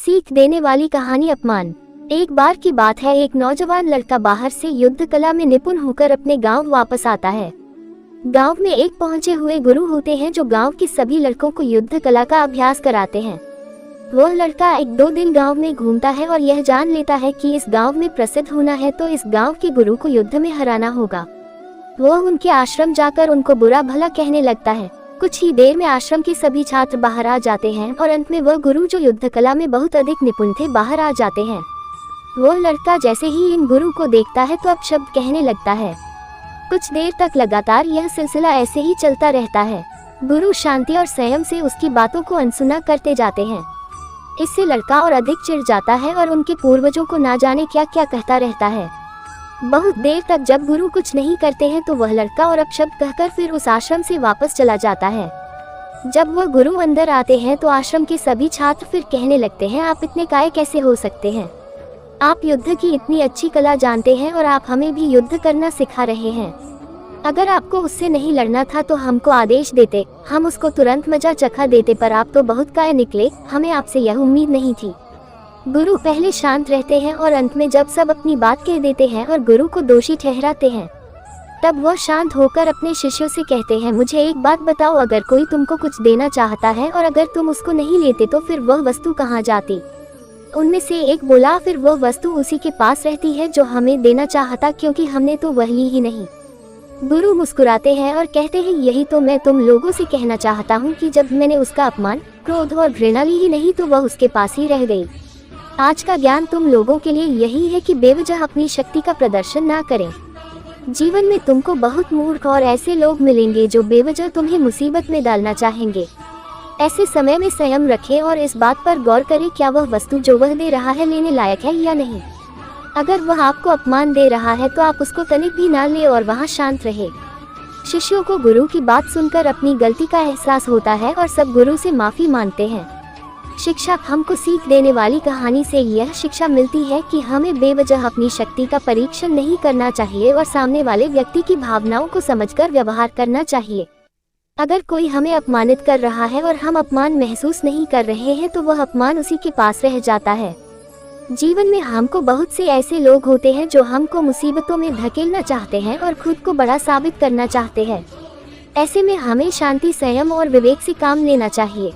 सीख देने वाली कहानी अपमान। एक बार की बात है, एक नौजवान लड़का बाहर से युद्ध कला में निपुण होकर अपने गांव वापस आता है। गांव में एक पहुंचे हुए गुरु होते हैं जो गांव के सभी लड़कों को युद्ध कला का अभ्यास कराते हैं। वह लड़का एक दो दिन गांव में घूमता है और यह जान लेता है कि इस गांव में प्रसिद्ध होना है तो इस गांव के गुरु को युद्ध में हराना होगा। वह उनके आश्रम जाकर उनको बुरा भला कहने लगता है। कुछ ही देर में आश्रम के सभी छात्र बाहर आ जाते हैं और अंत में वह गुरु जो युद्ध कला में बहुत अधिक निपुण थे बाहर आ जाते हैं। वह लड़का जैसे ही इन गुरु को देखता है तो अपशब्द कहने लगता है। कुछ देर तक लगातार यह सिलसिला ऐसे ही चलता रहता है। गुरु शांति और संयम से उसकी बातों को अनसुना करते जाते हैं। इससे लड़का और अधिक चिढ़ जाता है और उनके पूर्वजों को ना जाने क्या क्या कहता रहता है। बहुत देर तक जब गुरु कुछ नहीं करते हैं तो वह लड़का और अपशब्द कहकर फिर उस आश्रम से वापस चला जाता है। जब वह गुरु अंदर आते हैं तो आश्रम के सभी छात्र फिर कहने लगते हैं, आप इतने काय कैसे हो सकते हैं? आप युद्ध की इतनी अच्छी कला जानते हैं और आप हमें भी युद्ध करना सिखा रहे हैं। अगर आपको उससे नहीं लड़ना था तो हमको आदेश देते, हम उसको तुरंत मजा चखा देते, पर आप तो बहुत काय निकले, हमें आपसे यह उम्मीद नहीं थी। गुरु पहले शांत रहते हैं और अंत में जब सब अपनी बात कह देते हैं और गुरु को दोषी ठहराते हैं तब वह शांत होकर अपने शिष्यों से कहते हैं, मुझे एक बात बताओ, अगर कोई तुमको कुछ देना चाहता है और अगर तुम उसको नहीं लेते तो फिर वह वस्तु कहाँ जाती? उनमें से एक बोला, फिर वह वस्तु उसी के पास रहती है जो हमें देना चाहता, क्योंकि हमने तो वह ली ही नहीं। गुरु मुस्कुराते हैं और कहते हैं, यही तो मैं तुम लोगों से कहना चाहता हूँ कि जब मैंने उसका अपमान, क्रोध और घृणा ली ही नहीं तो वह उसके पास ही रह गई। आज का ज्ञान तुम लोगों के लिए यही है कि बेवजह अपनी शक्ति का प्रदर्शन ना करें। जीवन में तुमको बहुत मूर्ख और ऐसे लोग मिलेंगे जो बेवजह तुम्हें मुसीबत में डालना चाहेंगे। ऐसे समय में संयम रखें और इस बात पर गौर करें, क्या वह वस्तु जो वह दे रहा है लेने लायक है या नहीं। अगर वह आपको अपमान दे रहा है तो आप उसको तनिक भी ना ले और वहाँ शांत रहे। शिष्यों को गुरु की बात सुनकर अपनी गलती का एहसास होता है और सब गुरु से माफी मांगते हैं। शिक्षा। हमको सीख देने वाली कहानी से यह शिक्षा मिलती है कि हमें बेवजह अपनी शक्ति का परीक्षण नहीं करना चाहिए और सामने वाले व्यक्ति की भावनाओं को समझकर व्यवहार करना चाहिए। अगर कोई हमें अपमानित कर रहा है और हम अपमान महसूस नहीं कर रहे हैं तो वह अपमान उसी के पास रह जाता है। जीवन में हमको बहुत से ऐसे लोग होते हैं जो हमको मुसीबतों में धकेलना चाहते हैं और खुद को बड़ा साबित करना चाहते हैं। ऐसे में हमें शांति, संयम और विवेक से काम लेना चाहिए।